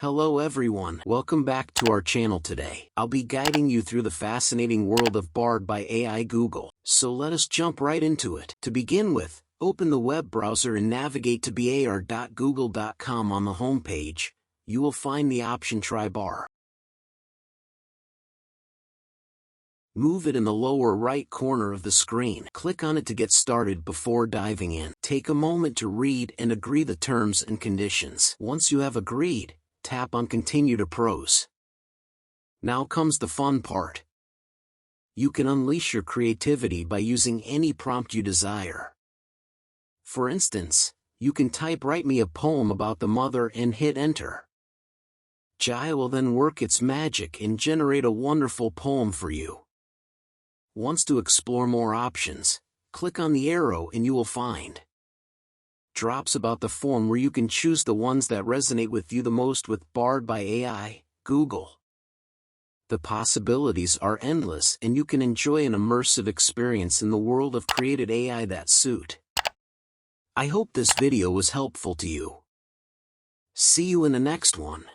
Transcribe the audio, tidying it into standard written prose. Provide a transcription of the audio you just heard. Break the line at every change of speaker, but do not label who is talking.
Hello everyone, welcome back to our channel today. I'll be guiding you through the fascinating world of Bard by AI Google, so let us jump right into it. To begin with, open the web browser and navigate to bar.google.com. On the home page, you will find the option Try Bar. Move it in the lower right corner of the screen. Click on it to get started before diving in. Take a moment to read and agree the terms and conditions. Once you have agreed, tap on Continue to Pros. Now comes the fun part. You can unleash your creativity by using any prompt you desire. For instance, you can type "Write me a poem about the mother" and hit enter. AI will then work its magic and generate a wonderful poem for you. Wants to explore more options? Click on the arrow and you will find drops about the form where you can choose the ones that resonate with you the most with Bard by AI Google. The possibilities are endless and you can enjoy an immersive experience in the world of created AI that suit. I hope this video was helpful to you. See you in the next one.